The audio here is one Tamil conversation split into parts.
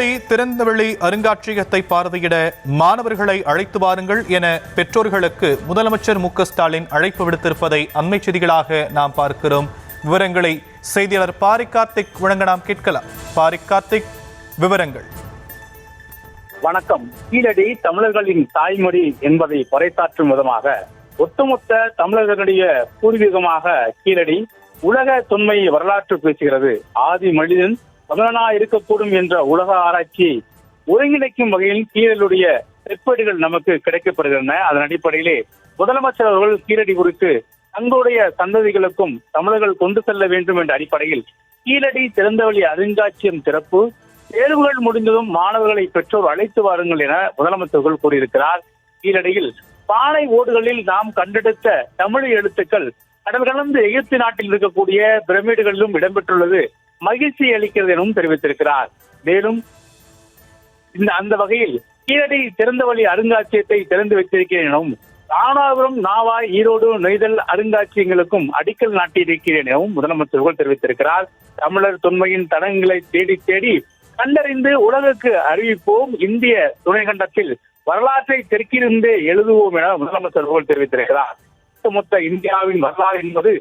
கீழடி திறந்தவெளி அருங்காட்சியகத்தை பார்வையிட மாணவர்களை அழைத்து வாருங்கள் என பெற்றோர்களுக்கு முதலமைச்சர் மு.க.ஸ்டாலின் அழைப்பு விடுத்திருப்பதை அண்மை செய்திகளாக நாம் பார்க்கிறோம். விவரங்களை செய்தியாளர் பாரிக் கார்த்திக் வழங்க நாம் கேட்கலாம். பாரிக் கார்த்திக், விவரங்கள். வணக்கம். கீழடி தமிழர்களின் தாய்மொழி என்பதை பறைசாற்றும் விதமாக ஒட்டுமொத்த தமிழர்களுடைய பூர்வீகமாக கீழடி உலக தொன்மை வரலாற்று பேசுகிறது. ஆதி மனிதன் தமிழனா இருக்கக்கூடும் என்ற உலக ஆராய்ச்சி ஒருங்கிணைக்கும் வகையில் கீழடியுடைய செப்பேடுகள் நமக்கு கிடைக்கப்படுகின்றன. அதன் அடிப்படையிலே முதலமைச்சர் அவர்கள் கீழடி குறித்து தங்களுடைய சந்ததிகளுக்கும் தமிழர்கள் கொண்டு செல்ல வேண்டும் என்ற அடிப்படையில் கீழடி திறந்தவெளி அருங்காட்சியகம் திறப்பு, தேர்வுகள் முடிந்ததும் மாணவர்களை பெற்றோர் அழைத்து வாருங்கள் என முதலமைச்சர்கள் கூறியிருக்கிறார். கீழடியில் பானை ஓடுகளில் நாம் கண்டெடுத்த தமிழ் எழுத்துக்கள் கடல் கலந்து எகிப்து நாட்டில் இருக்கக்கூடிய பிரமிடுகளிலும் இடம்பெற்றுள்ளது மகிழ்ச்சி அளிக்கிறது எனவும் தெரிவித்திருக்கிறார். மேலும் அந்த வகையில் கீழடி திறந்தவெளி அருங்காட்சியகத்தை திறந்து வைத்திருக்கிறேன் எனவும் ராமநாதபுரம், நாவாய், ஈரோடு, நெய்தல் அருங்காட்சியகங்களுக்கும் அடிக்கல் நாட்டியிருக்கிறேன் எனவும் முதலமைச்சர்கள் தெரிவித்திருக்கிறார். தமிழர் தொன்மையின் தடங்களை தேடி தேடி கண்டறிந்து உலகுக்கு அறிவிப்போம். இந்திய துணைக்கண்டத்தில் வரலாற்றை தெற்கிலிருந்தே எழுதுவோம் என முதலமைச்சர்கள் தெரிவித்திருக்கிறார். ஒட்டுமொத்த இந்தியாவின் வரலாறு என்பது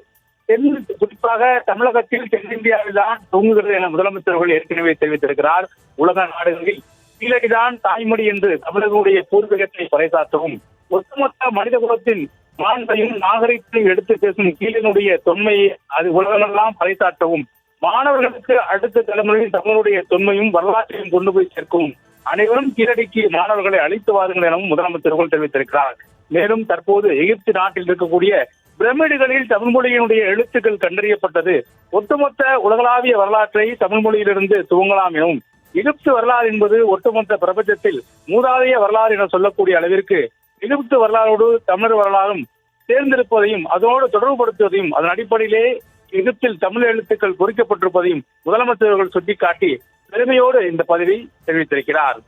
குறிப்பாக தமிழகத்தில் தென்னிந்தியாவில் தான் தூங்குகிறது என முதலமைச்சர்கள் ஏற்கனவே தெரிவித்திருக்கிறார். உலக நாடுகளில் கீழடிதான் தாய்மொழி என்று தமிழர்களுடைய பூர்வீகத்தை பறைசாற்றவும், ஒட்டுமொத்த மனித குலத்தின் மாண்பையும் நாகரிகத்தையும் எடுத்து பேசும் கீழனுடைய தொன்மையை அது உலகமெல்லாம் பறைசாற்றவும், மாணவர்களுக்கு அடுத்த தலைமுறையில் தமிழுடைய தொன்மையும் வரலாற்றையும் கொண்டு போய் சேர்க்கவும் அனைவரும் கீழடிக்கு மாணவர்களை அழைத்து வாருங்கள் எனவும் முதலமைச்சர்கள் தெரிவித்திருக்கிறார். மேலும் தற்போது எகிப்து நாட்டில் இருக்கக்கூடிய பிரமிடுகளில் தமிழ் மொழியினுடைய எழுத்துக்கள் கண்டறியப்பட்டது. ஒட்டுமொத்த உலகளாவிய வரலாற்றை தமிழ் மொழியிலிருந்து துவங்கலாம் எனவும், எகிப்து வரலாறு என்பது ஒட்டுமொத்த பிரபஞ்சத்தில் மூதாதைய வரலாறு என சொல்லக்கூடிய அளவிற்கு எகிப்து வரலாறோடு தமிழர் வரலாறும் சேர்ந்திருப்பதையும் அதனோடு தொடர்புபடுத்துவதையும் அதன் அடிப்படையிலே எகிப்தில் தமிழ் எழுத்துக்கள் பொறிக்கப்பட்டிருப்பதையும் முதலமைச்சர்கள் சுட்டிக்காட்டி பெருமையோடு இந்த பதிவை தெரிவித்திருக்கிறார்.